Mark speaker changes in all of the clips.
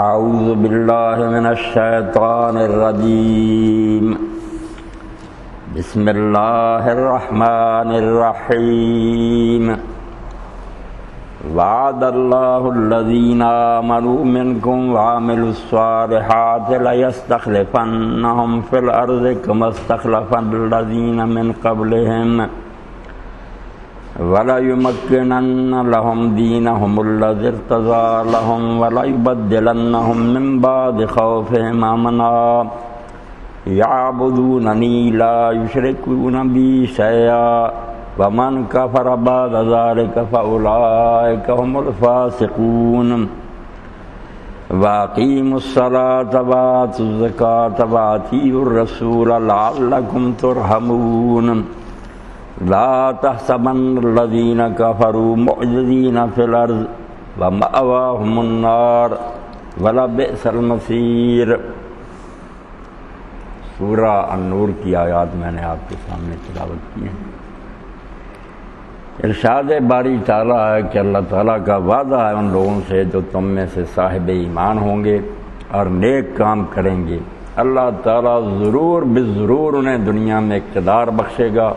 Speaker 1: اعوذ باللہ من الشیطان الرجیم بسم اللہ الرحمن الرحیم وعد اللہ الذین آمنوا منکم وعملوا الصالحات لیستخلفنہم فی الارض کما استخلف الذین من قبلہم وَلَيُمَكِّنَنَّ لَهُمْ دِينَهُمُ الَّذِي ارْتَضَىٰ لَهُمْ وَلَيُبَدِّلَنَّهُم مِّن بَعْدِ خَوْفِهِمْ أَمْنًا يَعْبُدُونَنِي لَا يُشْرِكُونَ بِي شَيْئًا وَمَن كَفَرَ بَعْدَ ذَٰلِكَ فَأُولَٰئِكَ هُمُ الْفَاسِقُونَ وَأَقِيمُوا الصَّلَاةَ وَآتُوا الزَّكَاةَ وَأَطِيعُوا الرَّسُولَ لَعَلَّكُمْ تُرْحَمُونَ لا تحسبن الذين كفروا معجزين في الأرض ومأواهم النار ولبئس المصير۔ سورہ النور کی آیات میں نے آپ کے سامنے تلاوت کی ہیں۔ ارشاد باری تعالیٰ ہے کہ اللہ تعالیٰ کا وعدہ ہے ان لوگوں سے جو تم میں سے صاحب ایمان ہوں گے اور نیک کام کریں گے، اللہ تعالیٰ ضرور بالضرور انہیں دنیا میں اقتدار بخشے گا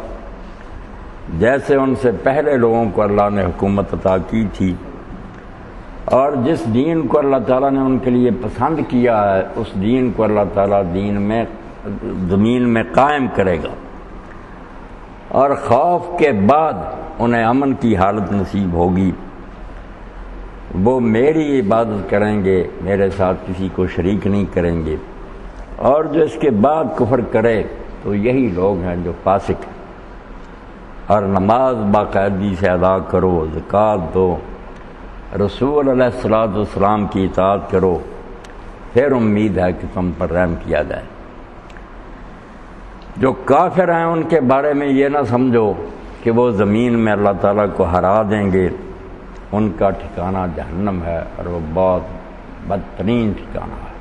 Speaker 1: جیسے ان سے پہلے لوگوں کو اللہ نے حکومت عطا کی تھی، اور جس دین کو اللہ تعالیٰ نے ان کے لیے پسند کیا ہے اس دین کو اللہ تعالیٰ زمین میں قائم کرے گا، اور خوف کے بعد انہیں امن کی حالت نصیب ہوگی۔ وہ میری عبادت کریں گے، میرے ساتھ کسی کو شریک نہیں کریں گے، اور جو اس کے بعد کفر کرے تو یہی لوگ ہیں جو فاسق ہیں۔ اور نماز باقاعدگی سے ادا کرو، زکوٰۃ دو، رسول علیہ الصلوۃ والسلام کی اطاعت کرو، پھر امید ہے کہ تم پر رحم کیا جائے۔ جو کافر ہیں ان کے بارے میں یہ نہ سمجھو کہ وہ زمین میں اللہ تعالیٰ کو ہرا دیں گے، ان کا ٹھکانہ جہنم ہے اور وہ بہت بدترین ٹھکانہ ہے۔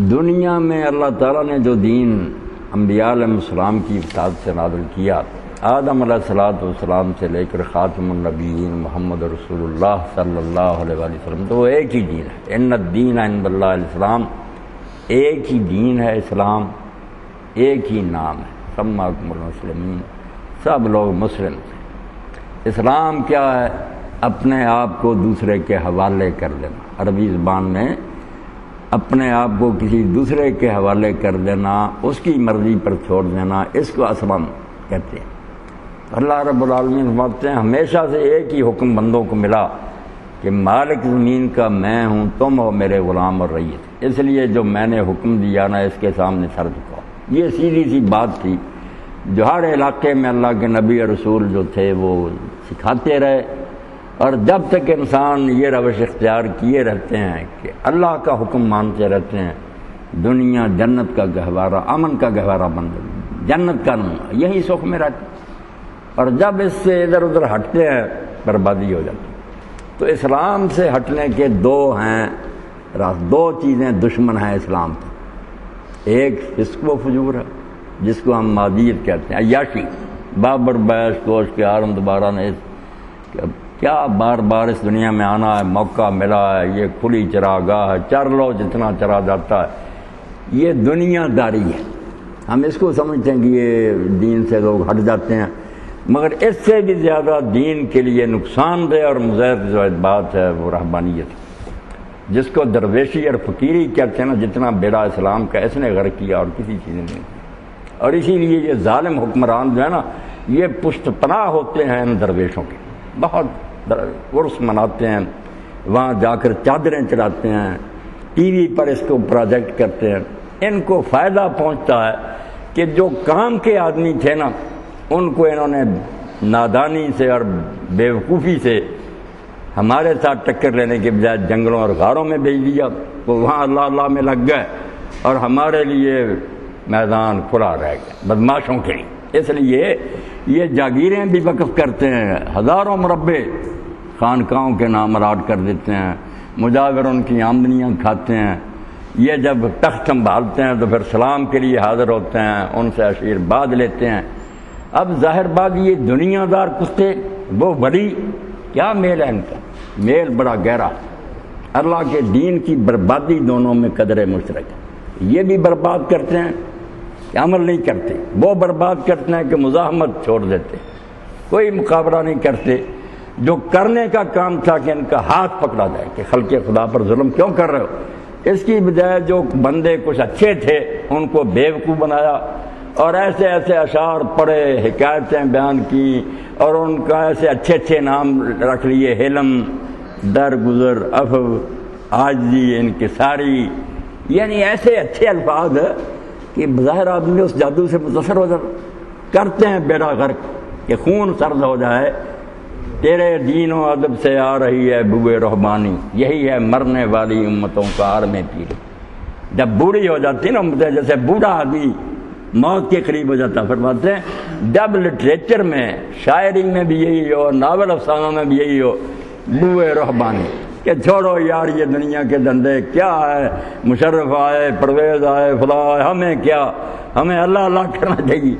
Speaker 1: دنیا میں اللہ تعالیٰ نے جو دین انبیاء علیہ السلام کی اطاعت سے نازل کیا، آدم علیہ السلام سے لے کر خاتم النبیین محمد رسول اللہ صلی اللہ علیہ وسلم، تو وہ ایک ہی دین ہے۔ ان الدین عند اللہ الاسلام، ایک ہی دین ہے اسلام، ایک ہی نام ہے، سماکم المسلمین، سب لوگ مسلم ہیں۔ اسلام کیا ہے؟ اپنے آپ کو دوسرے کے حوالے کر دینا، عربی زبان میں اپنے آپ کو کسی دوسرے کے حوالے کر دینا، اس کی مرضی پر چھوڑ دینا، اس کو اسلام کہتے ہیں۔ اللہ رب العالمین فرماتے ہیں ہمیشہ سے ایک ہی حکم بندوں کو ملا کہ مالک زمین کا میں ہوں، تم ہو میرے غلام اور رعیت، اس لیے جو میں نے حکم دیا نا اس کے سامنے سر جھکاؤ۔ یہ سیدھی سی بات تھی جو ہر علاقے میں اللہ کے نبی اور رسول جو تھے وہ سکھاتے رہے، اور جب تک انسان یہ روش اختیار کیے رہتے ہیں کہ اللہ کا حکم مانتے رہتے ہیں، دنیا جنت کا گہوارہ، امن کا گہوارہ بن جاتی، جنت کا نام یہی سکھ میں رہتے، اور جب اس سے ادھر ادھر ہٹتے ہیں بربادی ہو جاتی۔ تو اسلام سے ہٹنے کے دو چیزیں دشمن ہیں اسلام کی، ایک فسق و فجور ہے جس کو ہم مادیت کہتے ہیں، عیاشی، بابر بیش کوش کے آرم دوبارہ نے کیا بار بار اس دنیا میں آنا ہے، موقع ملا ہے، یہ کھلی چراگاہ ہے، چر لو جتنا چرا جاتا ہے، یہ دنیا داری ہے۔ ہم اس کو سمجھتے ہیں کہ یہ دین سے لوگ ہٹ جاتے ہیں، مگر اس سے بھی زیادہ دین کے لیے نقصان دہ اور مضر جو بات ہے وہ رہبانیت، جس کو درویشی اور فقیری کہتے ہیں نا، جتنا بیڑا اسلام کا اس نے غرق کیا اور کسی چیز نے نہیں کیا۔ اور اسی لیے یہ ظالم حکمران جو ہے نا یہ پشت پناہ ہوتے ہیں ان درویشوں کے، بہت عرس مناتے ہیں، وہاں جا کر چادریں چڑھاتے ہیں، ٹی وی پر اس کو پروجیکٹ کرتے ہیں۔ ان کو فائدہ پہنچتا ہے کہ جو کام کے آدمی تھے نا ان کو انہوں نے نادانی سے اور بیوقوفی سے ہمارے ساتھ ٹکر لینے کے بجائے جنگلوں اور غاروں میں بھیج دیا، وہ وہاں اللہ اللہ میں لگ گئے اور ہمارے لیے میدان کھلا رہ گیا بدماشوں کے لیے۔ اس لیے یہ جاگیریں بھی وقف کرتے ہیں، ہزاروں مربع خانقاہوں کے نام الاٹ کر دیتے ہیں، مجاور ان کی آمدنیاں کھاتے ہیں۔ یہ جب تخت سنبھالتے ہیں تو پھر سلام کے لیے حاضر ہوتے ہیں، ان سے آشیرواد لیتے ہیں۔ اب ظاہر بات یہ دنیا دار کتے وہ ولی کیا میل ہے ان کا؟ میل بڑا گہرا، اللہ کے دین کی بربادی دونوں میں قدر مشترک ہے۔ یہ بھی برباد کرتے ہیں کہ عمل نہیں کرتے، وہ برباد کرتے ہیں کہ مزاحمت چھوڑ دیتے، کوئی مقابلہ نہیں کرتے۔ جو کرنے کا کام تھا کہ ان کا ہاتھ پکڑا جائے کہ خلق خدا پر ظلم کیوں کر رہے ہو، اس کی بجائے جو بندے کچھ اچھے تھے ان کو بیوقوف بنایا اور ایسے ایسے اشعار پڑھے، حکایتیں بیان کی اور ان کا ایسے اچھے اچھے نام رکھ لیے، حلم، درگزر، عفو، عاجزی، انکساری، یعنی ایسے اچھے الفاظ کہ بظاہر آدمی اس جادو سے متاثر ہو جاتا، کرتے ہیں بیڑا غرق کہ خون سرد ہو جائے۔ تیرے دین و ادب سے آ رہی ہے بوئے رحمانی، یہی ہے مرنے والی امتوں کا عالم پیر۔ جب بوڑھی ہو جاتی نا امتیں، جیسے بوڑھا آدمی موت کے قریب ہو جاتا، فرماتے ہیں جب لٹریچر میں، شاعری میں بھی یہی ہو، ناول افسانوں میں بھی یہی ہو، بوئے رحمانی کہ چھوڑو یار یہ دنیا کے دندے، کیا ہے مشرف آئے، پرویز آئے، فلاں آئے، ہمیں کیا، ہمیں اللہ اللہ کرنا چاہیے۔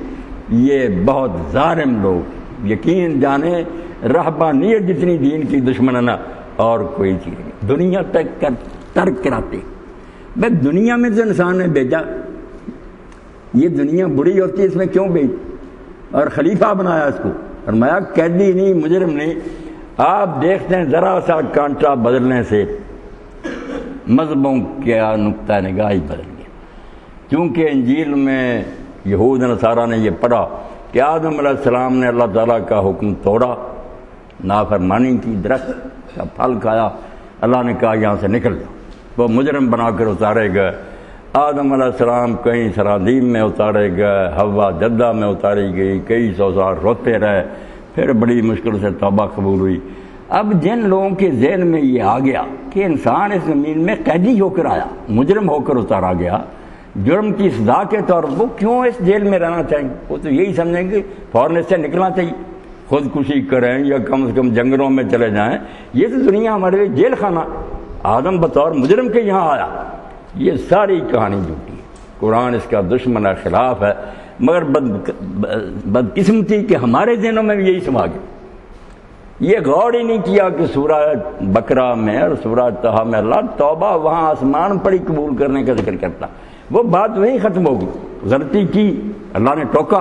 Speaker 1: یہ بہت ظالم لوگ، یقین جانے رہبانیت جتنی دین کی دشمن ہے نا اور کوئی چیز نہیں، دنیا تک ترک کراتے۔ بھائی دنیا میں جو انسان نے بھیجا، یہ دنیا بری ہوتی ہے، اس میں کیوں بھیج اور خلیفہ بنایا اس کو، فرمایا قیدی نہیں، مجرم نہیں۔ آپ دیکھتے ہیں ذرا سا کانٹا بدلنے سے مذہبوں کا نقطہ نگاہ بدل گیا، کیونکہ انجیل میں یہود نصارہ نے یہ پڑھا کہ آدم علیہ السلام نے اللہ تعالیٰ کا حکم توڑا، نافرمانی کی، درخت کا پھل کھایا، اللہ نے کہا یہاں سے نکل جاؤ، وہ مجرم بنا کر اتارے گئے۔ آدم علیہ السلام کہیں سرادیم میں اتارے گئے، حوا جدہ میں اتاری گئی، کئی سو سال روتے رہے، پھر بڑی مشکل سے توبہ قبول ہوئی۔ اب جن لوگوں کے ذہن میں یہ آ گیا کہ انسان اس زمین میں قیدی ہو کر آیا، مجرم ہو کر اتارا گیا، جرم کی سزا کے طور پر وہ کیوں اس جیل میں رہنا چاہیں گے؟ وہ تو یہی سمجھیں گے فوراً اس سے نکلنا چاہیے، خودکشی کریں یا کم سے کم جنگلوں میں چلے جائیں۔ یہ تو دنیا ہمارے لیے جیل خانہ، آدم بطور مجرم کے یہاں آیا، یہ ساری کہانی جھوٹی ہے، قرآن اس کا دشمن ہے، خلاف ہے۔ مگر بدقسمتی کہ ہمارے ذہنوں میں بھی یہی سما گیا، یہ غور ہی نہیں کیا کہ سورہ بقرہ میں اور سورہ طہ میں اللہ توبہ وہاں آسمان پر ہی قبول کرنے کا ذکر کرتا، وہ بات وہیں ختم ہوگی۔ غلطی کی، اللہ نے ٹوکا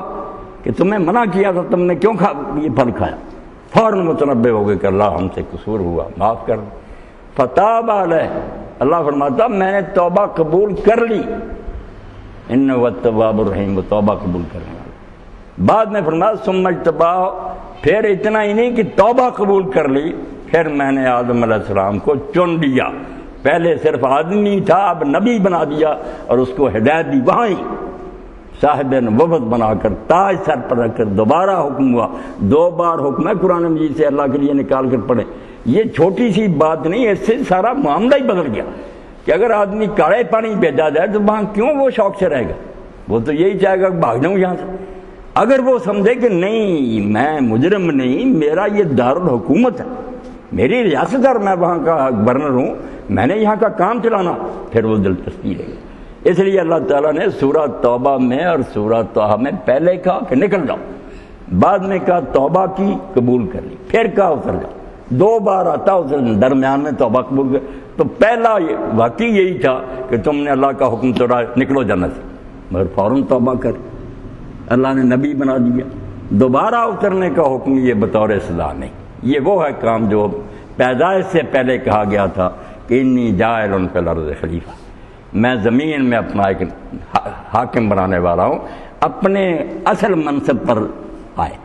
Speaker 1: کہ تمہیں منع کیا تھا، تم نے کیوں یہ پھل کھایا، فوراً متنبہ ہو گئے کہ اللہ ہم سے قصور ہوا، معاف کر۔ فتاب علیہ، اللہ فرماتا میں نے توبہ قبول کر لی، انہ هو التواب الرحیم، وہ توبہ قبول کرنے والا۔ بعد میں فرمایا ثم اجتباہ، پھر اتنا ہی نہیں کہ توبہ قبول کر لی، پھر میں نے آدم علیہ السلام کو چن لیا، پہلے صرف آدمی تھا اب نبی بنا دیا اور اس کو ہدایت دی، وہاں ہی صاحب نبوت بنا کر تاج سر پر رکھ کر دوبارہ حکم ہوا۔ 2 بار حکم ہے قرآن مجید سے، اللہ کے لیے نکال کر پڑھیں، یہ چھوٹی سی بات نہیں، اس سے سارا معاملہ ہی بدل گیا کہ اگر آدمی کاڑے پانی بھیجا جائے تو وہاں کیوں وہ شوق سے رہے گا، وہ تو یہی چاہے گا کہ بھاگ جاؤں یہاں سے۔ اگر وہ سمجھے کہ نہیں میں مجرم نہیں، میرا یہ دارالحکومت ہے، میری ریاست اور میں وہاں کا گورنر ہوں، میں نے یہاں کا کام چلانا، پھر وہ دلچسپی رہے گی۔ اس لیے اللہ تعالیٰ نے سورہ توبہ میں اور سورہ طہ میں پہلے کہا کہ نکل جاؤ، بعد میں کہا توبہ کی قبول کر لی، پھر کہا اتر جاؤ، 2 بار آتا اس درمیان میں توبہ قبول کر۔ تو پہلا واقعی یہی تھا کہ تم نے اللہ کا حکم توڑا، نکلو جنت سے، مگر فوراً توبہ کر، اللہ نے نبی بنا دیا۔ دوبارہ اترنے کا حکم یہ بطور سزا نہیں، یہ وہ ہے کام جو پیدائش سے پہلے کہا گیا تھا کہ انی جاعل فی الارض خلیفہ، میں زمین میں اپنا ایک حاکم بنانے والا ہوں۔ اپنے اصل منصب پر آئے،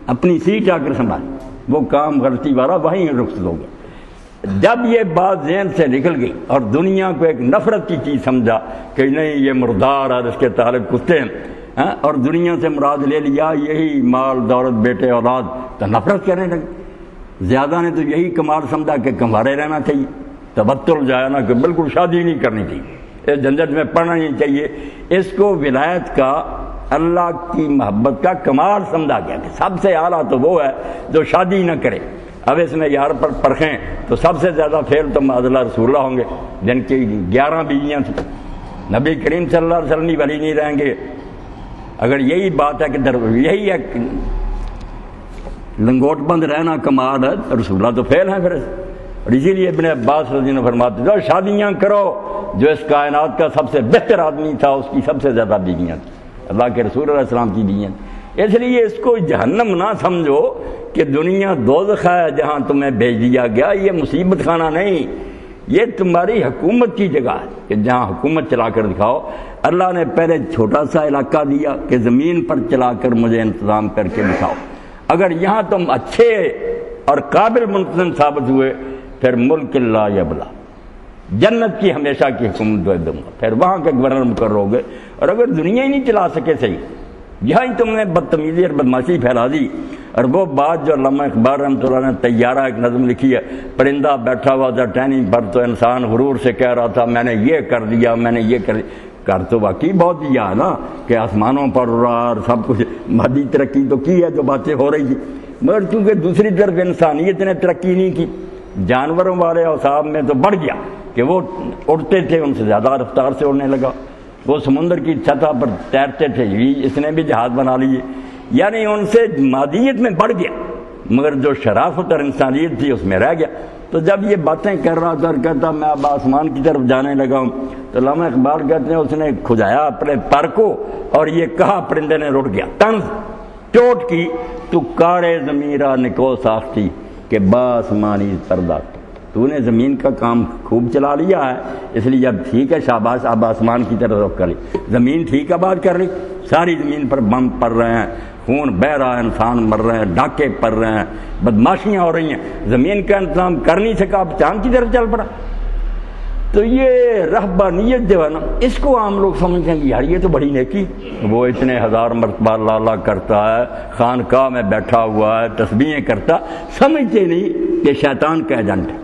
Speaker 1: اپنی سیٹ آ کر سنبھالے، وہ کام غلطی والا وہیں رخصت ہو گیا۔ جب یہ بات ذہن سے نکل گئی اور دنیا کو ایک نفرت کی چیز سمجھا کہ نہیں یہ مردار اور اس کے تعلق کتے ہیں، اور دنیا سے مراد لے لیا یہی مال دولت بیٹے اولاد، تو نفرت کرنے لگے۔ زیادہ نے تو یہی کمال سمجھا کہ کمارے رہنا چاہیے، تبتل جائے نا کہ بالکل شادی نہیں کرنی چاہیے، اس جھنجھٹ میں پڑنا نہیں چاہیے۔ اس کو ولایت کا، اللہ کی محبت کا کمال سمجھا گیا کہ سب سے اعلیٰ تو وہ ہے جو شادی نہ کرے۔ اب اس میں یار پر پرکھیں تو سب سے زیادہ فیل تو معذ اللہ رسول اللہ ہوں گے جن کی 11 بیویاں تھیں، نبی کریم صلی اللہ علیہ وسلم بھی ولی نہیں رہیں گے۔ اگر یہی بات ہے کہ یہی ہے لنگوٹ بند رہنا کمال ہے، رسول اللہ تو فعل ہیں پھر. اور اسی لیے ابن عباس رضی اللہ عنہ فرماتے تھے شادیاں کرو، جو اس کائنات کا سب سے بہتر آدمی تھا اس کی سب سے زیادہ بیویاں تھیں، اللہ کے رسول علیہ السلام کی بیویاں. اس لیے اس کو جہنم نہ سمجھو کہ دنیا دوزخ ہے جہاں تمہیں بھیج دیا گیا. یہ مصیبت خانہ نہیں، یہ تمہاری حکومت کی جگہ ہے کہ جہاں حکومت چلا کر دکھاؤ. اللہ نے پہلے چھوٹا سا علاقہ دیا کہ زمین پر چلا کر مجھے انتظام کر کے دکھاؤ. اگر یہاں تم اچھے اور قابل منتظم ثابت ہوئے پھر ملک لا یبلا، جنت کی ہمیشہ کی حکومت دے دوں گا، پھر وہاں کے گورنر مقرر ہو گئے. اور اگر دنیا ہی نہیں چلا سکے صحیح، یہاں ہی تم نے بدتمیزی اور بدماشی پھیلا دی. اور وہ بات جو علامہ اقبال رحمۃ اللہ نے طیارہ ایک نظم لکھی ہے، پرندہ بیٹھا ہوا تھا ٹہنی پر تو انسان غرور سے کہہ رہا تھا میں نے یہ کر دیا، میں نے یہ کر دیا. کر تو واقعی بہت دیا ہے نا کہ آسمانوں پر اڑا اور سب کچھ مادی ترقی تو کی ہے جو باتیں ہو رہی تھی، مگر چونکہ دوسری طرف انسانیت نے ترقی نہیں کی، جانوروں والے اوصاف میں تو بڑھ گیا کہ وہ اڑتے تھے ان سے زیادہ رفتار سے اڑنے لگا، وہ سمندر کی سطح پر تیرتے تھے اس نے بھی جہاز بنا لیے، یعنی ان سے مادیت میں بڑھ گیا مگر جو شرافت اور انسانیت تھی اس میں رہ گیا. تو جب یہ باتیں کر رہا تھا اور کہتا میں اب آسمان کی طرف جانے لگا ہوں تو علامہ اقبال کہتے ہیں اس نے کھجایا اپنے پر کو اور یہ کہا پرندے نے رٹ گیا طنز چوٹ کی تو کارے ضمیرہ نکو ساختی کہ باسمانی پردہ. تو نے زمین کا کام خوب چلا لیا ہے اس لیے اب ٹھیک ہے شاباش اب آسمان کی طرف رخ کر لی. زمین ٹھیک آباد کر لی، ساری زمین پر بم پڑ رہے ہیں، خون بہ رہا ہے، انسان مر رہے ہیں، ڈاکے پڑ رہے ہیں، بدماشیاں ہو رہی ہیں، زمین کا انتظام کر نہیں سکا اب چاند کی طرف چل پڑا. تو یہ رہبانیت جو ہے نا اس کو عام لوگ سمجھتے ہیں کہ یار یہ تو بڑی نیکی، وہ اتنے ہزار مرتبہ لالا کرتا ہے، خانقاہ میں بیٹھا ہوا ہے، تسبیحیں کرتا، سمجھتے نہیں کہ شیطان کا ایجنٹ ہے.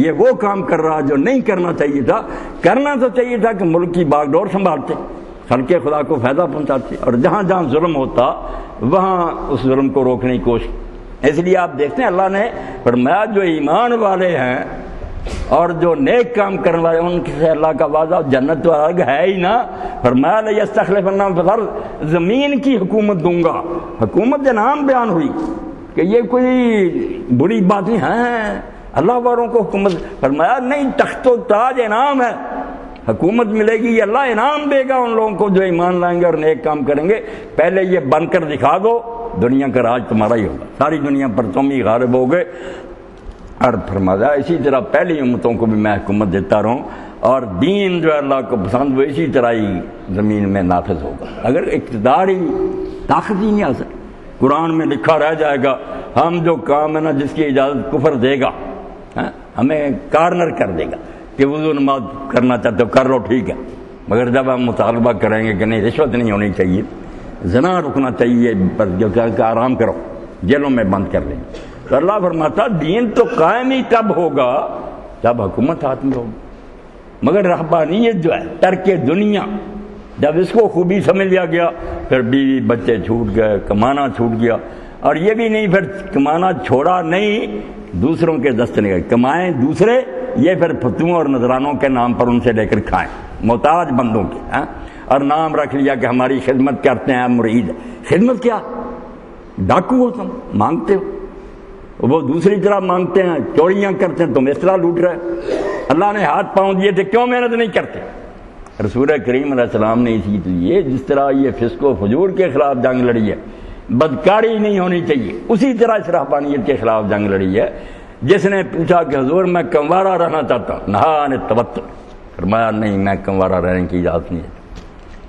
Speaker 1: یہ وہ کام کر رہا جو نہیں کرنا چاہیے تھا. کرنا تو چاہیے تھا کہ ملک کی باغ ڈور سنبھالتے، خلق خدا کو فائدہ پہنچاتے، اور جہاں جہاں ظلم ہوتا وہاں اس ظلم کو روکنے کی کوشش. اس لیے آپ دیکھتے ہیں اللہ نے فرمایا جو ایمان والے ہیں اور جو نیک کام کرنے والے ان سے اللہ کا وعدہ جنت تو الگ ہے ہی نا. فرمایا لَيَسْتَخْلِفَنَّهُمْ فِي الْأَرْضِ، زمین کی حکومت دوں گا. حکومت کا نام بیان ہوئی کہ یہ کوئی بری بات نہیں ہے اللہ والوں کو حکومت. فرمایا نہیں تخت و تاج انعام ہے، حکومت ملے گی، یہ اللہ انعام دے گا ان لوگوں کو جو ایمان لائیں گے اور نیک کام کریں گے. پہلے یہ بن کر دکھا دو دنیا کا راج تمہارا ہی ہوگا، ساری دنیا پر تم ہی غالب ہو گئے. اور فرمایا اسی طرح پہلی امتوں کو بھی میں حکومت دیتا رہوں اور دین جو اللہ کو پسند وہ اسی طرح ہی زمین میں نافذ ہوگا. اگر اقتدار ہی طاقت ہی نہیں آ سکتی، قرآن میں لکھا رہ جائے گا ہم جو کام ہے نا جس کی اجازت کفر دے گا ہمیں کارنر کر دے گا کہ وضو نماز کرنا چاہتے ہو کر لو ٹھیک ہے، مگر جب ہم مطالبہ کریں گے کہ نہیں رشوت نہیں ہونی چاہیے، زنا رکنا چاہیے، پر جو کہ آرام کرو جیلوں میں بند کر دیں گے. تو اللہ فرماتا دین تو قائم ہی تب ہوگا جب حکومت ہاتھ میں ہوگی. مگر رہبانیت جو ہے ترک دنیا جب اس کو خوبی سمجھ لیا گیا پھر بیوی بچے چھوٹ گئے، کمانا چھوٹ گیا. اور یہ بھی نہیں پھر کمانا چھوڑا نہیں، دوسروں کے دست نہیں گئے، کمائیں دوسرے، یہ پھر فتووں اور نذرانوں کے نام پر ان سے لے کر کھائیں محتاج بندوں کے. اور نام رکھ لیا کہ ہماری خدمت کرتے ہیں مرید. خدمت کیا؟ ڈاکو ہو تم، مانگتے ہو، وہ دوسری طرح مانگتے ہیں، چوریاں کرتے ہیں، تم اس طرح لوٹ رہے. اللہ نے ہاتھ پاؤں دیے تھے کیوں محنت نہیں کرتے؟ رسول کریم علیہ السلام نے اسی لیے جس طرح یہ فسق و فجور کے خلاف جنگ لڑی ہے، بدکاری نہیں ہونی چاہیے، اسی طرح اس رہبانیت کے خلاف جنگ لڑی ہے. جس نے پوچھا کہ حضور میں کنوارا رہنا چاہتا ہوں، نہا عن التبتل، فرمایا نہیں میں کنوارا رہنے کی اجازت نہیں ہے.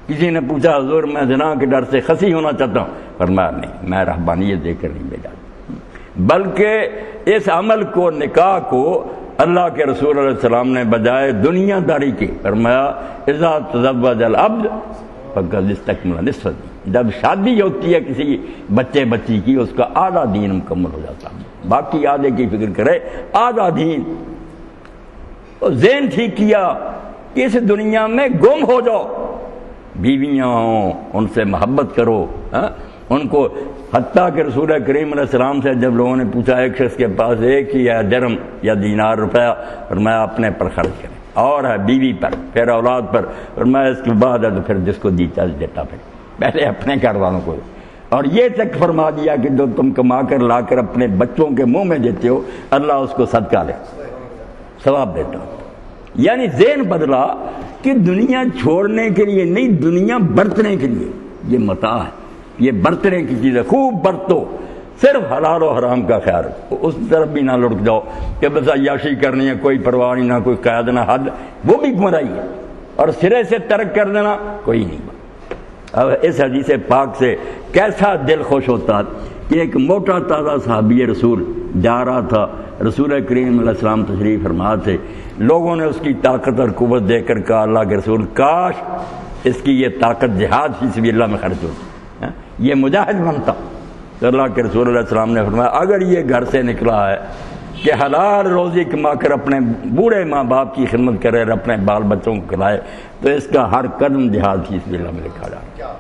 Speaker 1: کسی نے پوچھا حضور میں زنا کے ڈر سے خسی ہونا چاہتا ہوں، فرمایا نہیں میں رہبانیت دے کر نہیں بھیجا، بلکہ اس عمل کو نکاح کو اللہ کے رسول علیہ السلام نے بجائے دنیا داری کی فرمایا اذا تزوج العبد فقد استکمل نصف الدین. جب شادی ہوتی ہے کسی بچے بچی کی اس کا آدھا دین مکمل ہو جاتا ہے، باقی آدھے کی فکر کرے آدھا دین. اور ذہن ٹھیک کیا کہ اس دنیا میں گم ہو جاؤ، بیویاں ہوں ان سے محبت کرو، ان کو. حتیٰ کہ رسول کریم علیہ السلام سے جب لوگوں نے پوچھا ایک شخص کے پاس ایک ہی ہے درہم یا دینار روپیہ، فرمایا اپنے پر خرچ کریں، اور ہے بیوی پر پھر اولاد پر، فرمایا اس کے بعد ہے تو پھر جس کو دیتا دیتا پھر پہلے اپنے گھر والوں کو. اور یہ تک فرما دیا کہ جو تم کما کر لا کر اپنے بچوں کے منہ میں دیتے ہو اللہ اس کو صدقہ لے ثواب دیتا ہو. یعنی ذہن بدلا کہ دنیا چھوڑنے کے لیے نہیں، دنیا برتنے کے لیے. یہ متاع ہے، یہ برتنے کی چیز ہے. خوب برتو، صرف حلال و حرام کا خیال رکھو، اس طرف بھی نہ لڑک جاؤ کہ بس عیاشی کرنی ہے، کوئی پرواہ نہیں، نہ کوئی قید نہ حد، وہ بھی گمراہی ہے. اور سرے سے ترک کر دینا کوئی نہیں. اب اس حدیث پاک سے کیسا دل خوش ہوتا کہ ایک موٹا تازہ صحابی رسول جا رہا تھا، رسول کریم علیہ السلام تشریف فرما تھے. لوگوں نے اس کی طاقت اور قوت دیکھ کر کہا اللہ کے رسول کاش اس کی یہ طاقت جہاد فی سبیل اللہ میں خرچ ہوتی، یہ مجاہد بنتا. تو اللہ کے رسول علیہ السلام نے فرمایا اگر یہ گھر سے نکلا ہے کہ حلال روزی کما کر اپنے بوڑھے ماں باپ کی خدمت کرے اور اپنے بال بچوں کو کھلائے تو اس کا ہر قدم جہاد فی سبیل اللہ میں لکھا جائے.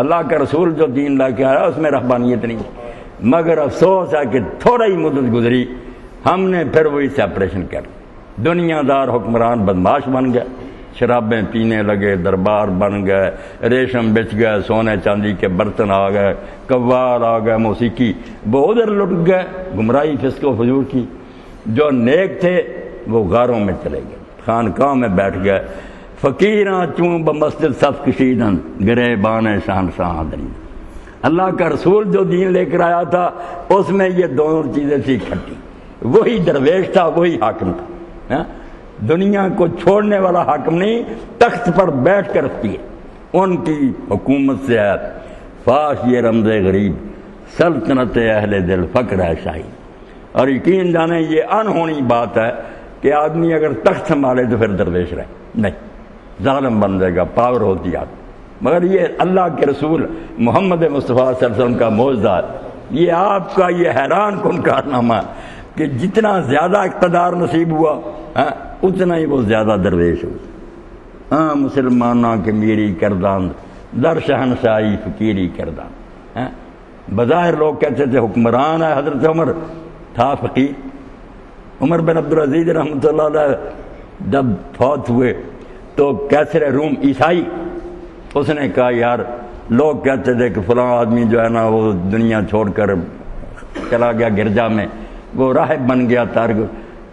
Speaker 1: اللہ کا رسول جو دین لا کے آیا اس میں رہبانیت نہیں، مگر افسوس ہے کہ تھوڑا ہی مدت گزری ہم نے پھر وہی سیپریشن کر. دنیا دار حکمران بدماش بن گئے، شرابیں پینے لگے، دربار بن گئے، ریشم بچ گئے، سونے چاندی کے برتن آ گئے، قوال آ گئے، موسیقی، وہ ادھر لٹ گئے، گمراہی فسق و فجور کی. جو نیک تھے وہ غاروں میں چلے گئے، خانقاہ میں بیٹھ گئے. فقیراں چوں بمسجد صف کشیدن گریبان شہنشاہ دری. اللہ کا رسول جو دین لے کر آیا تھا اس میں یہ دونوں چیزیں تھی کھٹی. وہی درویش تھا، وہی حاکم تھا. دنیا کو چھوڑنے والا حاکم نہیں، تخت پر بیٹھ کر رکھتی ہے ان کی حکومت سے ہے فاش یہ رمز غریب سلطنت اہل دل فقر ہے شاہی. اور یقین جانے یہ انہونی بات ہے کہ آدمی اگر تخت سنبھالے تو پھر درویش رہے، نہیں ظالم بن جائے گا، پاور ہوتی ہے. مگر یہ اللہ کے رسول محمد مصطفیٰ صلی اللہ علیہ وسلم کا معجزہ ہے. یہ آپ کا یہ حیران کن کارنامہ کہ جتنا زیادہ اقتدار نصیب ہوا اتنا ہی وہ زیادہ درویش ہوا. مسلمانوں کے میری کردان در شہنشاہی فقیری کردان. بظاہر لوگ کہتے تھے حکمران ہے، حضرت عمر تھا فقیر. عمر بن عبدالعزیز رحمۃ اللہ علیہ جب فوت ہوئے تو کیسر روم عیسائی، اس نے کہا یار لوگ کہتے تھے کہ فلاں آدمی جو ہے نا وہ دنیا چھوڑ کر چلا گیا گرجا میں، وہ راہب بن گیا تارک.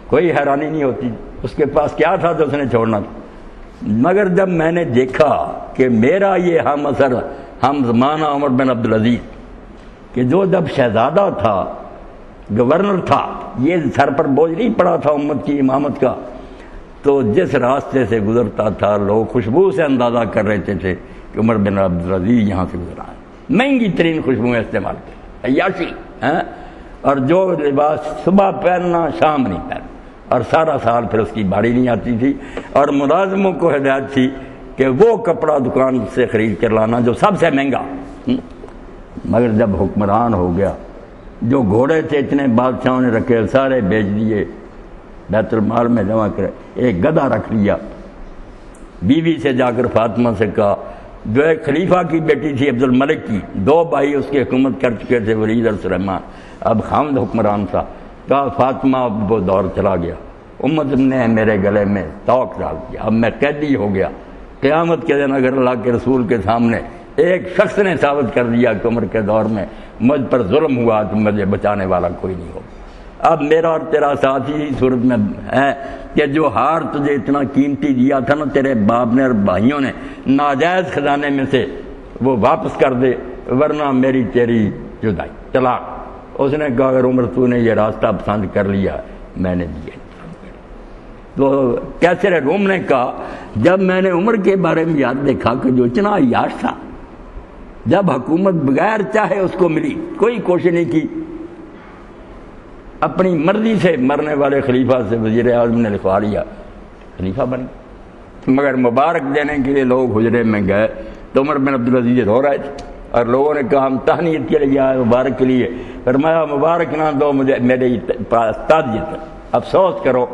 Speaker 1: کوئی حیرانی نہیں ہوتی، اس کے پاس کیا تھا تو اس نے چھوڑنا تھا. مگر جب میں نے دیکھا کہ میرا یہ ہم اثر ہم زمانہ عمر بن عبدالعزیز کہ جو جب شہزادہ تھا، گورنر تھا، یہ سر پر بوجھ نہیں پڑا تھا امت کی امامت کا، تو جس راستے سے گزرتا تھا لوگ خوشبو سے اندازہ کر رہے تھے کہ عمر بن عبدالعزیز یہاں سے گزرا ہے. مہنگی ترین خوشبوئیں استعمال کی، عیاشی، اور جو لباس صبح پہننا شام نہیں پہننا، اور سارا سال پھر اس کی باری نہیں آتی تھی. اور ملازموں کو ہدایت تھی کہ وہ کپڑا دکان سے خرید کر لانا جو سب سے مہنگا. مگر جب حکمران ہو گیا، جو گھوڑے تھے اتنے بادشاہوں نے رکھے سارے بیچ دیے، بیت المال میں جمع کرے، ایک گدھا رکھ لیا. بیوی سے جا کر فاطمہ سے کہا، جو ایک خلیفہ کی بیٹی تھی عبد الملک کی، 2 بھائی اس کی حکومت کر چکے تھے، ولید اور سلیمان، اب خامد حکمران تھا. کہا فاطمہ اب وہ دور چلا گیا، امت نے میرے گلے میں توق ڈال دیا، اب میں قیدی ہو گیا. قیامت کے دن اگر اللہ کے رسول کے سامنے ایک شخص نے ثابت کر دیا کہ عمر کے دور میں مجھ پر ظلم ہوا تو مجھے بچانے والا کوئی نہیں ہوگا. اب میرا اور تیرا ساتھ ہی صورت میں ہے کہ جو ہار تجھے اتنا قیمتی دیا تھا نا تیرے باپ نے اور بھائیوں نے ناجائز خزانے میں سے، وہ واپس کر دے ورنہ میری تیری جدائی، طلاق. اس نے کہا اگر عمر تو نے یہ راستہ پسند کر لیا میں نے دیا. تو کیسر روم نے کہا جب میں نے عمر کے بارے میں یاد دیکھا کہ جو اتنا عیاش تھا، جب حکومت بغیر چاہے اس کو ملی، کوئی کوشش نہیں کی، اپنی مرضی سے مرنے والے خلیفہ سے وزیر اعظم نے لکھوا لیا، خلیفہ بن. مگر مبارک دینے کے لیے لوگ حجرے میں گئے تو عمر بن عبدالعزیز رو رہے تھے اور لوگوں نے کہا ہم تہنیت کے لیے آئے مبارک کے لیے. فرمایا مبارک نہ دو مجھے میرے پاس تعزیت، افسوس کرو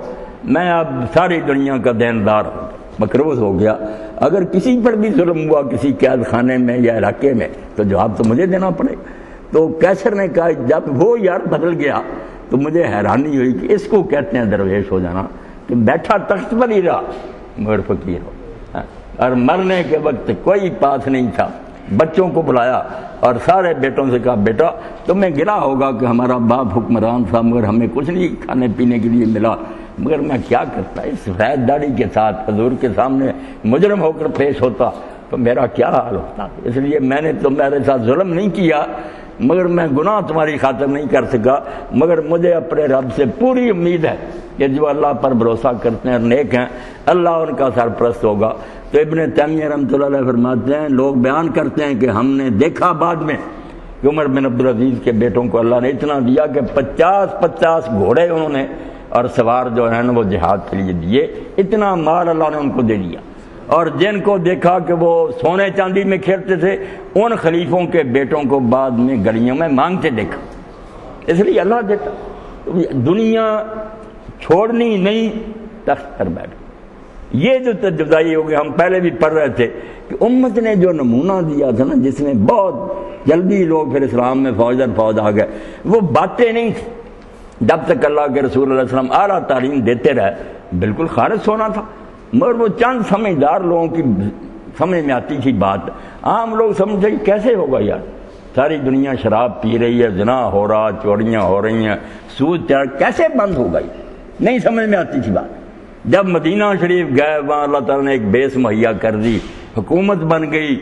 Speaker 1: میں اب ساری دنیا کا دیندار ہوں. مقروض ہو گیا، اگر کسی پر بھی ظلم ہوا کسی قید خانے میں یا علاقے میں تو جواب تو مجھے دینا پڑے. تو کیسر نے کہا جب وہ یار بدل گیا تو مجھے حیرانی ہوئی کہ اس کو کہتے ہیں درویش ہو جانا، کہ بیٹھا تخت پر ہی رہا مگر فقیر ہو، اور مرنے کے وقت کوئی پاس نہیں تھا بچوں کو بلایا اور سارے بیٹوں سے کہا بیٹا تمہیں گلا ہوگا کہ ہمارا باپ حکمران تھا مگر ہمیں کچھ نہیں کھانے پینے کے لیے ملا، مگر میں کیا کرتا اس سفید داڑھی کے ساتھ حضور کے سامنے مجرم ہو کر پیش ہوتا تو میرا کیا حال ہوتا، اس لیے میں نے تمہارے ساتھ ظلم نہیں کیا، مگر میں گناہ تمہاری خاطر نہیں کر سکا، مگر مجھے اپنے رب سے پوری امید ہے کہ جو اللہ پر بھروسہ کرتے ہیں اور نیک ہیں اللہ ان کا سرپرست ہوگا۔ تو ابن تیمیہ رحمۃ اللہ علیہ فرماتے ہیں لوگ بیان کرتے ہیں کہ ہم نے دیکھا بعد میں کہ عمر بن عبدالعزیز کے بیٹوں کو اللہ نے اتنا دیا کہ 50 گھوڑے انہوں نے اور سوار جو ہیں وہ جہاد کے لیے دیے، اتنا مال اللہ نے ان کو دے دیا، اور جن کو دیکھا کہ وہ سونے چاندی میں کھیلتے تھے ان خلیفوں کے بیٹوں کو بعد میں گلیوں میں مانگتے دیکھا، اس لیے اللہ دیتا۔ دنیا چھوڑنی نہیں، تخت پر بیٹھ۔ یہ جو جدائی ہو گئی، ہم پہلے بھی پڑھ رہے تھے کہ امت نے جو نمونہ دیا تھا نا، جس میں بہت جلدی لوگ پھر اسلام میں فوج در فوج آ گئے، وہ باتیں نہیں تھی۔ جب تک اللہ کے رسول علیہ السلام اعلیٰ تعلیم دیتے رہے بالکل خالص ہونا تھا، مگر وہ چند سمجھدار لوگوں کی سمجھ میں آتی تھی بات۔ عام لوگ سمجھتے کہ کیسے ہوگا یار، ساری دنیا شراب پی رہی ہے، زنا ہو رہا، چوریاں ہو رہی ہیں، سود چار کیسے بند ہوگا، یہ نہیں سمجھ میں آتی تھی بات۔ جب مدینہ شریف گئے وہاں اللہ تعالیٰ نے ایک بیس مہیا کر دی، حکومت بن گئی،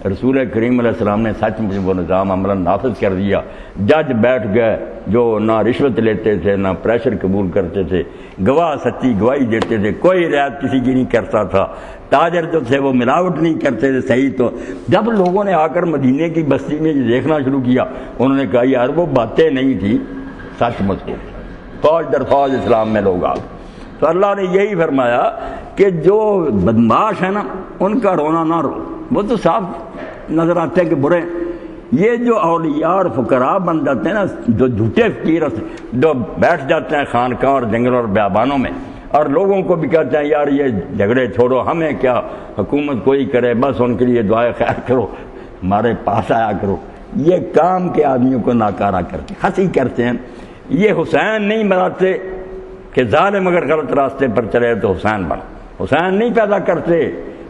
Speaker 1: رسول کریم علیہ السلام نے سچ مچ وہ نظام عملاً نافذ کر دیا۔ جج بیٹھ گئے جو نہ رشوت لیتے تھے نہ پریشر قبول کرتے تھے، گواہ سچی گواہی دیتے تھے، کوئی رعایت کسی کی نہیں کرتا تھا، تاجر جو تھے وہ ملاوٹ نہیں کرتے تھے صحیح۔ تو جب لوگوں نے آ کر مدینے کی بستی میں یہ دیکھنا شروع کیا انہوں نے کہا یار وہ باتیں نہیں تھی، سچ مچ ہو، فوج در فوج اسلام میں لوگ آ گئے۔ تو اللہ نے یہی فرمایا کہ جو بدماش ہے نا ان کا رونا نہ رو، وہ تو صاف نظر آتے ہیں کہ برے۔ یہ جو اولیاء اور فقراء بن جاتے ہیں نا، جو جھوٹے فقیر جو بیٹھ جاتے ہیں خانقاہ اور جنگلوں اور بیابانوں میں، اور لوگوں کو بھی کہتے ہیں یار یہ جھگڑے چھوڑو، ہمیں کیا، حکومت کوئی کرے، بس ان کے لیے دعائے خیر کرو، ہمارے پاس آیا کرو، یہ کام کے آدمیوں کو ناکارہ کرتے ہنسی کرتے ہیں۔ یہ حسین نہیں بناتے کہ ظالم اگر غلط راستے پر چلے تو حسین بنا، حسین نہیں پیدا کرتے،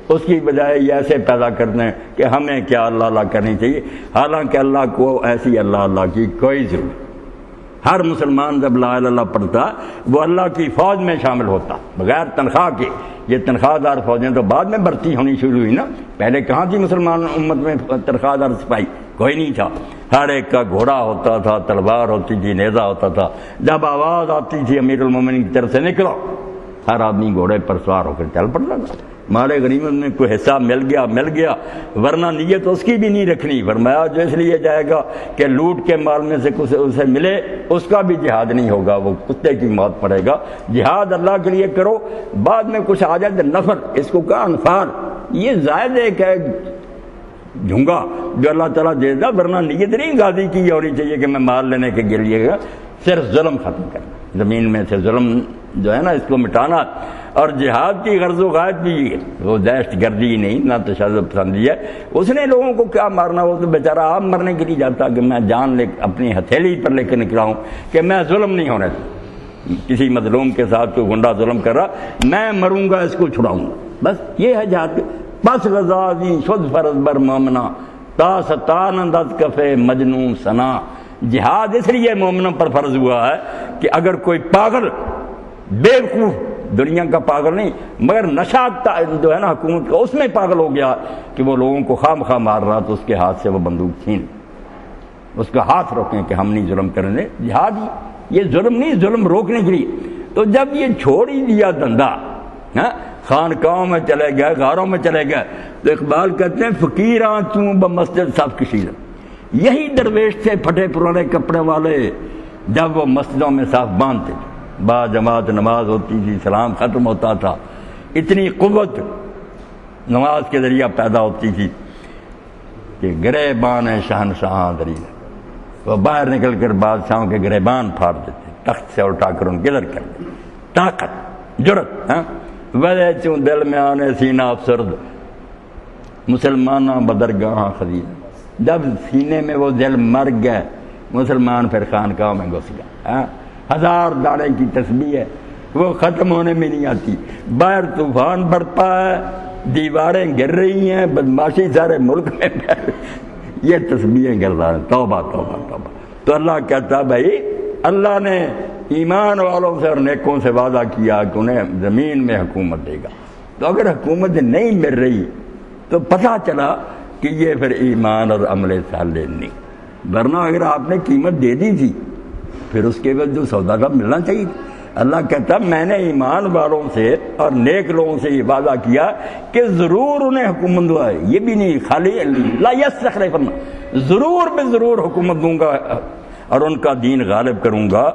Speaker 1: اس کی بجائے یہ ایسے پیدا کرتے ہیں کہ ہمیں کیا اللہ اللہ کرنی چاہیے، حالانکہ اللہ کو ایسی اللہ اللہ کی کوئی ضرورت۔ ہر مسلمان جب لا الہ الا اللہ پڑھتا وہ اللہ کی فوج میں شامل ہوتا بغیر تنخواہ کے۔ یہ تنخواہ دار فوجیں تو بعد میں بھرتی ہونی شروع ہوئی نا، پہلے کہاں تھی مسلمان امت میں تنخواہ دار سپاہی، کوئی نہیں تھا۔ ہر ایک کا گھوڑا ہوتا تھا، تلوار ہوتی تھی، نیزہ ہوتا تھا، جب آواز آتی تھی امیر المومنین کی طرف سے نکلو، ہر آدمی گھوڑے پر سوار ہو کر چل پڑتا تھا۔ مال غنیمت میں کوئی حصہ مل گیا، ورنہ نیت اس کی بھی نہیں رکھنی۔ فرمایا جو اس لیے جائے گا کہ لوٹ کے مال میں سے کچھ اسے ملے، اس کا بھی جہاد نہیں ہوگا، وہ کتے کی موت پڑے گا۔ جہاد اللہ کے لیے کرو، بعد میں کچھ آ جائے تو نفر، اس کو کہا انفار، یہ زائد ایک ہے جھنگا جو اللہ تعالیٰ دے دا، ورنہ نیت نہیں غازی کی ہونی چاہیے کہ میں مال لینے کے لیے گا، صرف ظلم ختم کرنا، زمین میں سے ظلم جو ہے نا اس کو مٹانا۔ اور جہاد کی غرض و غایت بھی وہ دہشت گردی ہی نہیں، نہ تشدد پسندی ہے۔ اس نے لوگوں کو کیا مارنا، وہ تو بیچارہ آپ مرنے کے لیے جاتا کہ میں جان لے اپنی ہتھیلی پر لے کے نکلا ہوں کہ میں ظلم نہیں ہونے دوں، کسی مظلوم کے ساتھ کوئی گنڈا ظلم کر رہا، میں مروں گا اس کو چھڑاؤں گا، بس یہ ہے جہاد۔ بس غزازی شد فرض بر مومنا تا ستانند از کفے مجنون سنا۔ جہاد اس لیے مومنوں پر فرض ہوا ہے کہ اگر کوئی پاگل بیوقوف، دنیا کا پاگل نہیں مگر نشہ جو ہے نا حکومت کا، اس میں پاگل ہو گیا کہ وہ لوگوں کو خواہ مخواہ مار رہا، تو اس کے ہاتھ سے وہ بندوق چھین، اس کا ہاتھ روکیں کہ ہم نہیں ظلم کرنے۔ جہاد یہ ظلم نہیں، ظلم روکنے کے لیے۔ تو جب یہ چھوڑ ہی دیا دھندا، خانقاہوں میں چلے گئے، غاروں میں چلے گئے، تو اقبال کہتے ہیں فقیراں چوں بمسجد سب کشیدہ۔ یہی درویش تھے پھٹے پرانے کپڑے والے، جب وہ مسجدوں میں صاف باندھتے تھے، با جماعت نماز ہوتی تھی، سلام ختم ہوتا تھا، اتنی قوت نماز کے ذریعہ پیدا ہوتی تھی کہ گریبان شہنشاہ دریل، وہ باہر نکل کر بادشاہوں کے گریبان پھاڑ دیتے، تخت سے اٹھا کر ان کے در کر دیتے۔ طاقت، جرت، وجہ چوں دل میں آنے سینہ افسرد مسلمانہ بدرگاہ خدید۔ جب سینے میں وہ دل مر گئے، مسلمان پھر خانقاہ میں گھس گئے۔ ہزار داڑے کی تسبیح ہے، وہ ختم ہونے میں نہیں آتی۔ باہر طوفان برپا ہے، دیواریں گر رہی ہیں، بدماشی سارے ملک میں یہ تسبیحیں گر رہا ہے، توبہ توبہ توبہ۔ تو اللہ کہتا بھائی اللہ نے ایمان والوں سے اور نیکوں سے وعدہ کیا کہ انہیں زمین میں حکومت دے گا، تو اگر حکومت نہیں مل رہی تو پتہ چلا کہ یہ پھر ایمان اور عمل صالح نہیں، ورنہ اگر آپ نے قیمت دے دی تھی پھر اس کے بعد جو سودا تھا ملنا چاہیے۔ اللہ کہتا میں نے ایمان والوں سے اور نیک لوگوں سے یہ وعدہ کیا کہ ضرور انہیں حکومت دوں گا، یہ بھی نہیں خالی لا یستخلفن، ضرور میں ضرور حکومت دوں گا اور ان کا دین غالب کروں گا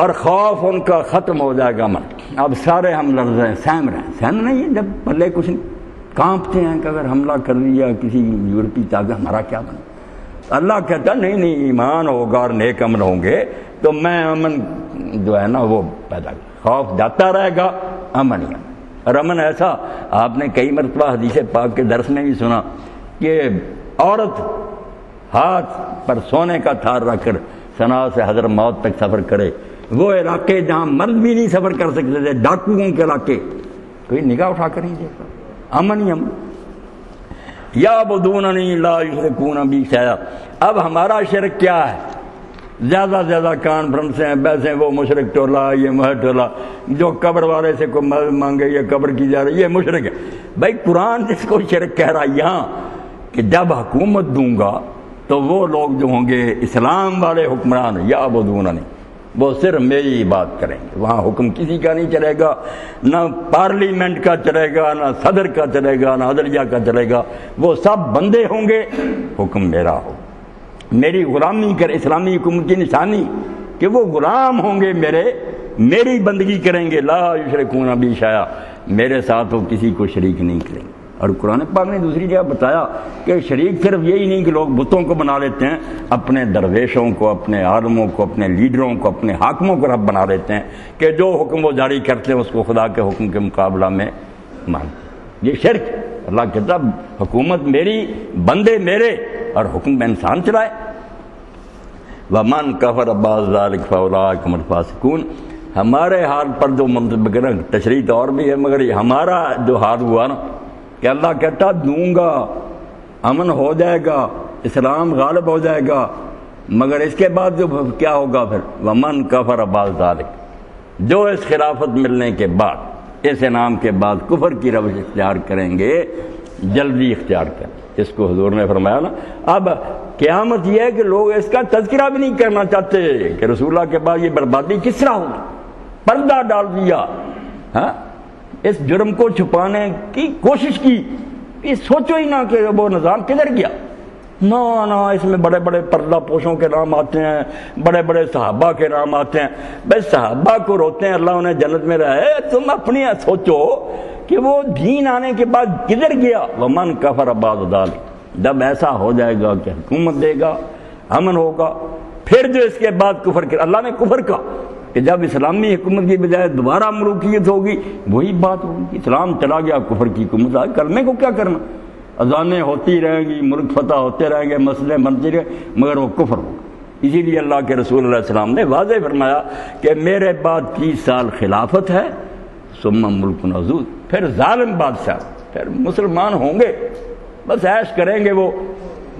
Speaker 1: اور خوف ان کا ختم ہو جائے گا۔ من اب سارے ہم لڑ رہے ہیں، سہم رہے ہیں، سہم نہیں ہے جب پلے کچھ نہیں، کانپتے ہیں کہ اگر حملہ کر لیا کسی یورپی طاقت ہمارا کیا بنا۔ اللہ کہتا نہیں نہیں، ایمان ہوگا اور نیک عمل ہوں گے تو میں امن جو ہے نا وہ پیدا، خوف جاتا رہے گا، امن ہی امن۔ اور امن ایسا آپ نے کئی مرتبہ حدیث پاک کے درس میں بھی سنا کہ عورت ہاتھ پر سونے کا تھار رکھ کر صنعاء سے حضرت موت تک سفر کرے، وہ علاقے جہاں مرد بھی نہیں سفر کر سکتے تھے، ڈاکوؤں کے علاقے، کوئی نگاہ اٹھا کر نہیں دیکھتا، امن ہی امن۔ یعبدوننی لا یشرکون بی شیئا۔ اب ہمارا شرک کیا ہے؟ زیادہ زیادہ کانفرنس ہیں، بیسیں، وہ مشرک ٹولہ، یہ مہر ٹولہ، جو قبر والے سے کوئی مدد مانگے یہ قبر کی جا رہی، یہ مشرک ہے۔ بھائی قرآن جس کو شرک کہہ رہا یہاں کہ جب حکومت دوں گا تو وہ لوگ جو ہوں گے اسلام والے حکمران، یعبدوننی، وہ صرف میری بات کریں گے، وہاں حکم کسی کا نہیں چلے گا، نہ پارلیمنٹ کا چلے گا، نہ صدر کا چلے گا، نہ عدلیہ کا چلے گا، وہ سب بندے ہوں گے، حکم میرا ہو، میری غلامی کر۔ اسلامی حکومت کی نشانی کہ وہ غلام ہوں گے میرے، میری بندگی کریں گے، لا یشرکون بی شیئا، میرے ساتھ وہ کسی کو شریک نہیں کریں گے۔ اور قرآن پاک نے دوسری جگہ بتایا کہ شریک صرف یہی نہیں کہ لوگ بتوں کو بنا لیتے ہیں، اپنے درویشوں کو، اپنے عالموں کو، اپنے لیڈروں کو، اپنے حاکموں کو رب بنا لیتے ہیں کہ جو حکم وہ جاری کرتے ہیں اس کو خدا کے حکم کے مقابلہ میں مانتے۔ یہ شرک۔ اللہ کہتا حکومت میری، بندے میرے، اور حکم میں انسان چلائے۔ وَمَنْ كَفَرَ بَعْدَ ذَلِكَ فَأُولَٰئِكَ هُمُ الْفَاسِقُونَ۔ ہمارے حال پر جو تشریح تو اور بھی ہے، مگر یہ ہمارا جو حال ہوا نا کہ اللہ کہتا دوں گا، امن ہو جائے گا، اسلام غالب ہو جائے گا، مگر اس کے بعد جو کیا ہوگا پھر وَمَنْ كَفَرَ بَعْدَ ذَلِكَ، جو اس خلافت ملنے کے بعد، اس انعام کے بعد کفر کی روش اختیار کریں گے، جلدی اختیار کریں۔ اس کو حضور نے فرمایا نا، اب قیامت یہ ہے کہ لوگ اس کا تذکرہ بھی نہیں کرنا چاہتے کہ رسول اللہ کے بعد یہ بربادی کس طرح ہوگی، پردہ ڈال دیا، ہاں اس جرم کو چھپانے کی کوشش کی، یہ سوچو ہی نہ کہ وہ نظام کدھر گیا۔ نہ اس میں بڑے بڑے پردہ پوشوں کے نام آتے ہیں، بڑے بڑے صحابہ کے نام آتے ہیں، بھائی صحابہ کو روتے ہیں اللہ انہیں جنت میں رہے، تم اپنی سوچو کہ وہ دین آنے کے بعد کدھر گیا۔ ومن کفر بعد ذلک، جب ایسا ہو جائے گا کہ حکومت دے گا، امن ہوگا، پھر جو اس کے بعد کفر کر، اللہ نے کفر کا کہ جب اسلامی حکومت کی بجائے دوبارہ ملوکیت ہوگی وہی بات ہوگی، اسلام چلا گیا کفر کی حکومت آئی، کلمے کو کیا کرنا، اذانیں ہوتی رہیں گی، ملک فتح ہوتے رہیں گے، مسئلے بنتے رہیں، مگر وہ کفر ہوگا۔ اسی لیے اللہ کے رسول علیہ السلام نے واضح فرمایا کہ میرے بعد 30 سال خلافت ہے، ثم ملک نزول، پھر ظالم بادشاہ، پھر مسلمان ہوں گے، بس عیش کریں گے،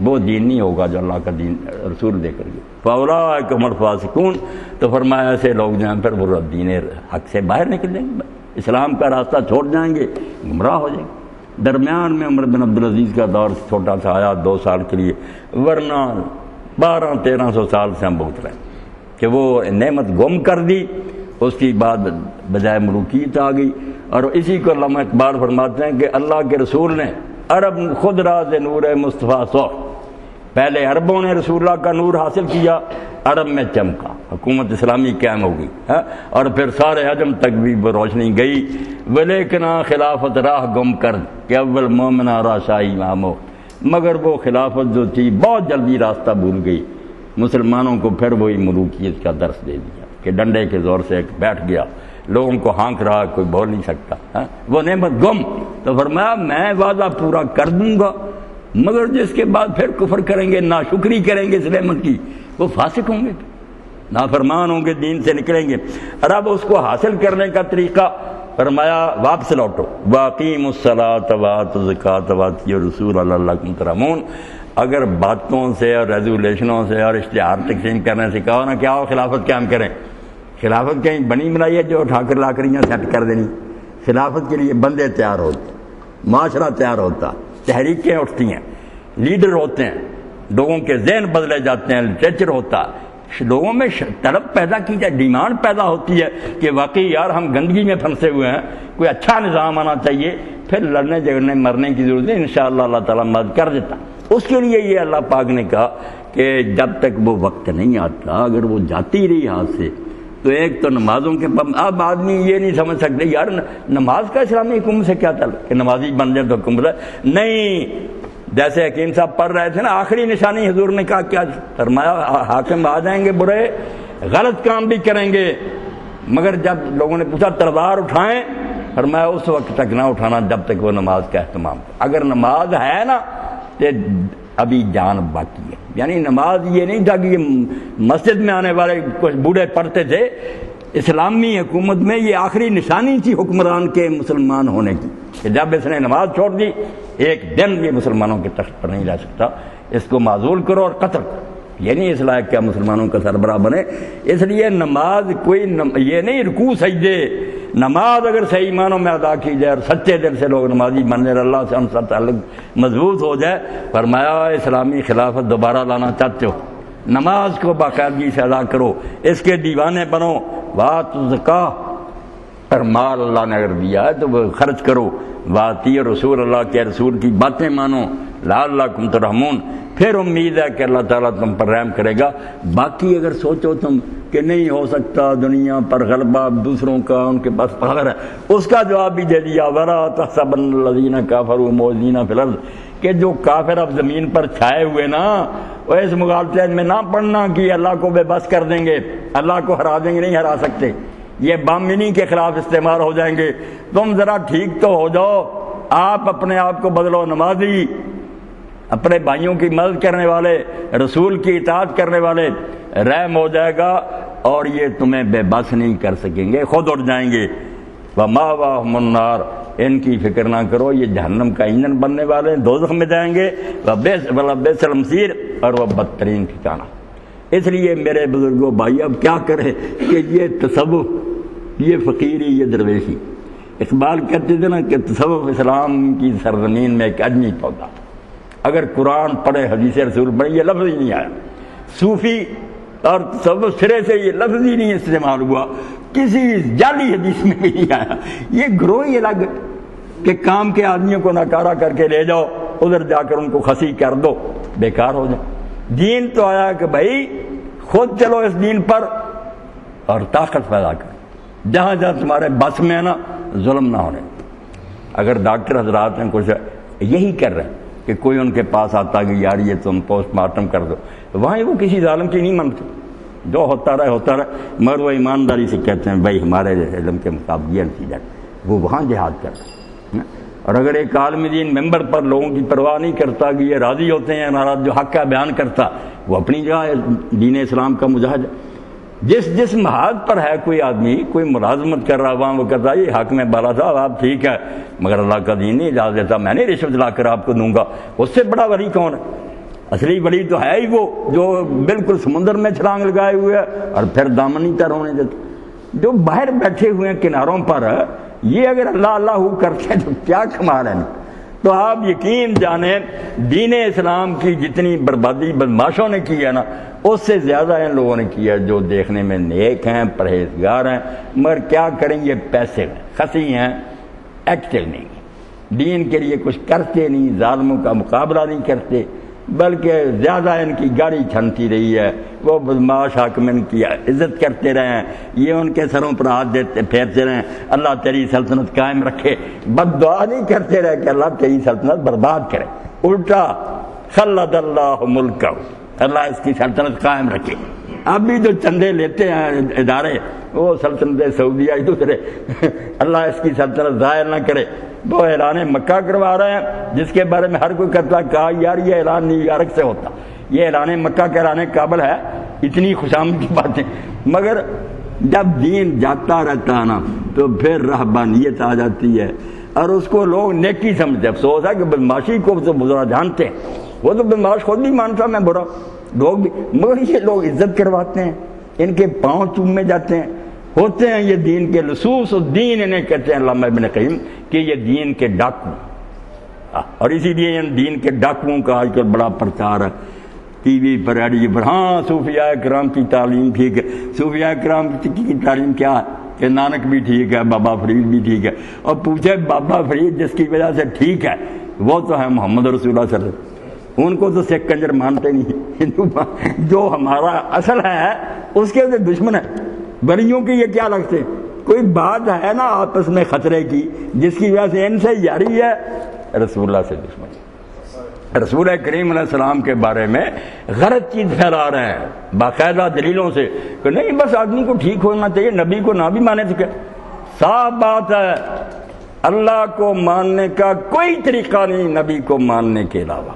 Speaker 1: وہ دین نہیں ہوگا جو اللہ کا دین رسول دے کر گئے۔ فَأُولَٰئِكَ هُمُ الْفَاسِقُونَ، تو فرمایا ایسے لوگ جہاں پھر وہ دین حق سے باہر نکل جائیں گے، اسلام کا راستہ چھوڑ جائیں گے، گمراہ ہو جائیں گے۔ درمیان میں عمر بن عبدالعزیز کا دور چھوٹا سا آیا 2 سال کے لیے، ورنہ 1200-1300 سال سے ہم بھگت رہے ہیں کہ وہ نعمت گم کر دی، اس کی بعد بجائے ملوکیت آ گئی۔ اور اسی کو علامہ اقبال فرماتے ہیں کہ اللہ کے رسول نے عرب خود راز نور مصطفیٰ سوخ، پہلے عربوں نے رسول اللہ کا نور حاصل کیا، عرب میں چمکا، حکومت اسلامی قائم ہو گئی، اور پھر سارے عجم تک بھی وہ روشنی گئی۔ ولیکن خلافت راہ گم کر کہ اول مومنہ را شاہی مامو، مگر وہ خلافت جو تھی بہت جلدی راستہ بھول گئی، مسلمانوں کو پھر وہی ملوکیت کا درس دے دیا کہ ڈنڈے کے زور سے ایک بیٹھ گیا، لوگوں کو ہانک رہا، کوئی بول نہیں سکتا، وہ نعمت گم۔ تو فرمایا میں وعدہ پورا کر دوں گا، مگر جس کے بعد پھر کفر کریں گے، ناشکری کریں گے اس نعمت کی، وہ فاسق ہوں گے، نافرمان ہوں گے، دین سے نکلیں گے۔ اور اب اس کو حاصل کرنے کا طریقہ فرمایا واپس لوٹو، واقیم الصلاۃ وآتوا الزکاۃ وأطیعوا الرسول لعلکم ترحمون۔ اگر باتوں سے اور ریزولیشنوں سے اور اشتہار تقسیم کرنے سے کہو نا کیا ہو خلافت قائم کریں، خلافت کہیں بنی بنائی ہے جو اٹھا کر لا کر یہاں سیٹ کر دینی؟ خلافت کے لیے بندے تیار ہوتے، معاشرہ تیار ہوتا، تحریکیں اٹھتی ہیں، لیڈر ہوتے ہیں، لوگوں کے ذہن بدلے جاتے ہیں، لٹریچر ہوتا، لوگوں میں طلب پیدا کی جائے، ڈیمانڈ پیدا ہوتی ہے کہ واقعی یار ہم گندگی میں پھنسے ہوئے ہیں، کوئی اچھا نظام آنا چاہیے، پھر لڑنے جھگڑنے مرنے کی ضرورت ہے، انشاءاللہ اللہ تعالیٰ مدد کر دیتا۔ اس کے لیے یہ اللہ پاک نے کہا کہ جب تک وہ وقت نہیں آتا، اگر وہ جاتی رہی ہاتھ سے، تو ایک تو نمازوں کے اب آدمی یہ نہیں سمجھ سکتے یار نماز کا اسلامی حکومت سے کیا تعلق کہ نمازی بن جائے تو حکومت ہے، نہیں۔ جیسے حکیم صاحب پڑھ رہے تھے نا، آخری نشانی حضور نے کہا کیا فرمایا، حاکم آ جائیں گے برے، غلط کام بھی کریں گے، مگر جب لوگوں نے پوچھا تلوار اٹھائیں، فرمایا اس وقت تک نہ اٹھانا جب تک وہ نماز کا اہتمام کرے۔ اگر نماز ہے نا تو ابھی جان باقی ہے، یعنی نماز یہ نہیں تھا کہ یہ مسجد میں آنے والے کچھ بوڑھے پڑھتے تھے، اسلامی حکومت میں یہ آخری نشانی تھی حکمران کے مسلمان ہونے کی کہ جب اس نے نماز چھوڑ دی ایک دن یہ مسلمانوں کے تخت پر نہیں رہ سکتا، اس کو معزول کرو اور قتل کرو، یہ نہیں اس لائق کیا مسلمانوں کا سربراہ بنے۔ اس لیے نماز کوئی یہ نہیں رکوع سجدے، نماز اگر صحیح معنوں میں ادا کی جائے اور سچے دل سے لوگ نمازی بن جائے، اللہ سے ان کا تعلق مضبوط ہو جائے، فرمایا اسلامی خلافت دوبارہ لانا چاہتے ہو، نماز کو باقاعدگی سے ادا کرو، اس کے دیوانے بنو، وآتوا الزکاۃ، اور مال اللہ نے اگر دیا ہے تو وہ خرچ کرو، وآطیعوا الرسول، اللہ کے رسول کی باتیں مانو، لعلکم ترحمون، پھر امید ہے کہ اللہ تعالیٰ تم پر رحم کرے گا۔ باقی اگر سوچو تم کہ نہیں ہو سکتا، دنیا پر غلبہ دوسروں کا، ان کے پاس پاور ہے، اس کا جواب بھی دے دیا، وَلَا تَحْسَبَنَّ الَّذِينَ كَفَرُوا مُعْجِزِينَ فِي الْأَرْضِ، کہ جو کافر اب زمین پر چھائے ہوئے نا، وہ اس مغالطے میں نہ پڑھنا کہ اللہ کو بے بس کر دیں گے، اللہ کو ہرا دیں گے، نہیں ہرا سکتے، یہ بامنی کے خلاف استعمال ہو جائیں گے۔ تم ذرا ٹھیک تو ہو جاؤ، آپ اپنے آپ کو بدلو نمازی، اپنے بھائیوں کی مدد کرنے والے، رسول کی اطاعت کرنے والے، رحم ہو جائے گا اور یہ تمہیں بے بس نہیں کر سکیں گے، خود اٹھ جائیں گے۔ وَمَأْوَاهُمُ النَّارُ، ان کی فکر نہ کرو، یہ جہنم کا ایندھن بننے والے ہیں، دوزخ میں جائیں گے، وَلَبِئْسَ الْمَصِيرُ، اور وہ بدترین ٹھکانہ۔ اس لیے میرے بزرگوں بھائی اب کیا کرے کہ یہ تصوف، یہ فقیری، یہ درویشی، اقبال کہتے تھے نا کہ تصوف اسلام کی سرزمین میں ایک اجمی پودا، اگر قرآن پڑھے حدیث رسول پڑھے یہ لفظ ہی نہیں آیا، صوفی اور تصوف سرے سے یہ لفظ ہی نہیں استعمال ہوا، کسی جعلی حدیث میں بھی نہیں آیا، یہ گروہ ہی الگ کہ کام کے آدمیوں کو ناکارہ کر کے لے جاؤ، ادھر جا کر ان کو خسی کر دو، بیکار ہو جائے۔ دین تو آیا کہ بھائی خود چلو اس دین پر اور طاقت پیدا کرو، جہاں جہاں تمہارے بس میں ہے نا ظلم نہ ہونے۔ اگر ڈاکٹر حضرات ہیں کچھ یہی کر رہے ہیں کہ کوئی ان کے پاس آتا کہ یار یہ تم پوسٹ مارٹم کر دو، وہاں وہ کسی ظالم کی نہیں مانتے، جو ہوتا رہے، مگر وہ ایمانداری سے کہتے ہیں بھائی ہمارے علم کے مطابق یہ نتیجہ، وہ وہاں جہاد کر رہے ہیں۔ اور اگر ایک عالم دین ممبر پر لوگوں کی پرواہ نہیں کرتا کہ یہ راضی ہوتے ہیں ناراض، جو حق کا بیان کرتا وہ اپنی جگہ دین اسلام کا مجاہد ہے۔ جس محاذ پر ہے کوئی آدمی، کوئی ملازمت کر رہا وہاں وہ کہتا ہے یہ حق میں بالا صاحب آپ ٹھیک ہے مگر اللہ کا دین نہیں اجازت دیتا، میں نہیں رشوت لا کر آپ کو دوں گا، اس سے بڑا ولی کون ہے؟ اصلی ولی تو ہے ہی وہ جو بالکل سمندر میں چھلانگ لگائے ہوئے ہے اور پھر دامن نہیں تر ہونے دیتا۔ جو باہر بیٹھے ہوئے ہیں کناروں پر، یہ اگر اللہ اللہ کرتے ہیں تو کیا کمال ہے۔ تو آپ یقین جانیں دین اسلام کی جتنی بربادی بدماشوں نے کی ہے نا، اس سے زیادہ ان لوگوں نے کیا جو دیکھنے میں نیک ہیں، پرہیزگار ہیں، مگر کیا کریں یہ پیسے ہیں، خسی ہیں، ایکٹیو نہیں، دین کے لیے کچھ کرتے نہیں، ظالموں کا مقابلہ نہیں کرتے، بلکہ زیادہ ان کی گاڑی چھنتی رہی ہے، وہ بدماش حاکم ان کی عزت کرتے رہے ہیں، یہ ان کے سروں پر ہاتھ دیتے پھیرتے رہے، اللہ تیری سلطنت قائم رکھے، بد دعا نہیں کرتے رہے کہ اللہ تیری سلطنت برباد کرے، الٹا خلد اللہ ملکہ، اللہ اس کی سلطنت قائم رکھے۔ اب بھی جو چندے لیتے ہیں ادارے، وہ سلطنت سعودیہ دوسرے، اللہ اس کی سلطنت ظاہر نہ کرے، وہ اعلان مکہ کروا رہے ہیں جس کے بارے میں ہر کوئی کہتا کہا یار یہ اعلان نیو یارک سے ہوتا، یہ اعلان مکہ کرانے قابل ہے، اتنی خوشامد کی باتیں، مگر جب دین جاتا رہتا ہے نا تو پھر رہبانیت آ جاتی ہے، اور اس کو لوگ نیکی سمجھتے ہیں۔ افسوس ہے کہ بدماشی کو تو برا جانتے ہیں، وہ تو بدماش خود بھی مانتا میں برا، لوگ بھی، مگر یہ لوگ عزت کرواتے ہیں، ان کے پاؤں چومے جاتے ہیں، ہوتے ہیں یہ دین کے لصوص، اور دین انہیں کہتے ہیں علامہ ابن قیم کہ یہ دین کے ڈاکو، اور اسی لیے ان دین کے ڈاکوؤں کا آج کل بڑا پرچار ہے ٹی وی پر، ریڈیو پر۔ ہاں صوفیاء کرام کی تعلیم ٹھیک ہے، صوفیاء کرام کی تعلیم کیا ہے کہ نانک بھی ٹھیک ہے، بابا فرید بھی ٹھیک ہے، اور پوچھے بابا فرید جس کی وجہ سے ٹھیک ہے وہ تو ہے محمد رسول اللہ صلی اللہ علیہ وسلم، ان کو تو سکھ کنجر مانتے نہیں، ہندو جو ہمارا اصل ہے اس کے دشمن ہے، بریوں کی یہ کیا لگتے ہیں؟ کوئی بات ہے نا آپس میں خطرے کی جس کی وجہ سے ان سے یاری ہے، رسول اللہ سے دشمن۔ رسول کریم علیہ السلام کے بارے میں غلط چیز پھیلا رہے ہیں باقاعدہ دلیلوں سے کہ نہیں بس آدمی کو ٹھیک ہونا چاہیے، نبی کو نہ بھی مانے تو کیا؟ صاف بات ہے، اللہ کو ماننے کا کوئی طریقہ نہیں نبی کو ماننے کے علاوہ۔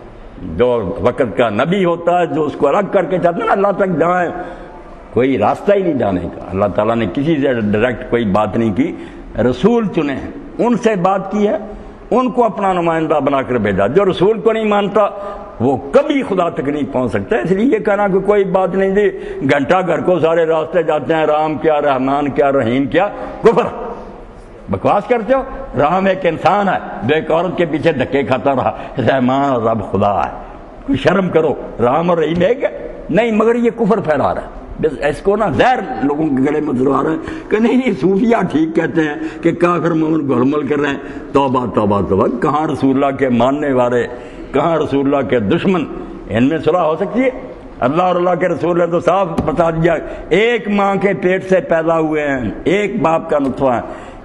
Speaker 1: جو وقت کا نبی ہوتا ہے جو اس کو الگ کر کے چاہتا ہے نا اللہ تک جائیں، کوئی راستہ ہی نہیں جانے کا۔ اللہ تعالیٰ نے کسی سے ڈائریکٹ کوئی بات نہیں کی، رسول چنے ہیں، ان سے بات کی ہے، ان کو اپنا نمائندہ بنا کر بھیجا۔ جو رسول کو نہیں مانتا وہ کبھی خدا تک نہیں پہنچ سکتا۔ اس لیے یہ کہنا کہ کوئی بات نہیں جی، گھنٹہ گھر کو سارے راستے جاتے ہیں، رام کیا، رحمان کیا، رحیم کیا، کفر، بکواس کرتے ہو۔ رام ایک انسان ہے جو ایک عورت کے پیچھے دھکے کھاتا رہا، رحمان اور رب خدا ہے، کوئی شرم کرو، رام اور رحیم ایک ہے نہیں، مگر یہ کفر پھیلا رہا ہے۔ بس اس کو نا زہر لوگوں کے گلے میں اتروا رہے ہیں کہ نہیں صوفیہ ٹھیک کہتے ہیں کہ کافر مومن گلمل کر رہے ہیں۔ توبہ توبہ توبہ، کہاں رسول اللہ کے ماننے والے، کہاں رسول اللہ کے دشمن، ان میں صلح ہو سکتی ہے؟ اللہ اور اللہ کے رسول نے تو صاف بتا دیا، ایک ماں کے پیٹ سے پیدا ہوئے ہیں، ایک باپ کا نطفہ ہے،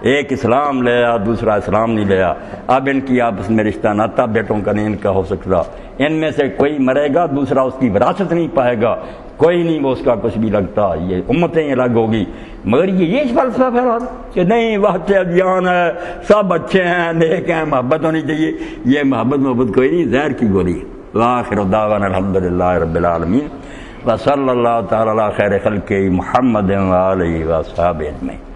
Speaker 1: ایک اسلام لے آیا دوسرا اسلام نہیں لے آیا، اب ان کی آپس میں رشتہ ناتا بیٹوں کا نہیں ان کا ہو سکتا، ان میں سے کوئی مرے گا دوسرا اس کی وراثت نہیں پائے گا، کوئی نہیں وہ اس کا کچھ بھی لگتا، یہ امتیں الگ ہوگی۔ مگر یہ فلسفہ پھیلا کہ نہیں وحدت ادیان ہے، سب اچھے ہیں، نیک ہیں، محبت ہونی چاہیے، یہ محبت کوئی نہیں، زہر کی گولی۔ وآخر دعوانا الحمدللہ رب العالمین وصلی اللہ تعالی علی خیر خلقہ محمد وآلہ وصحبہ اجمعین۔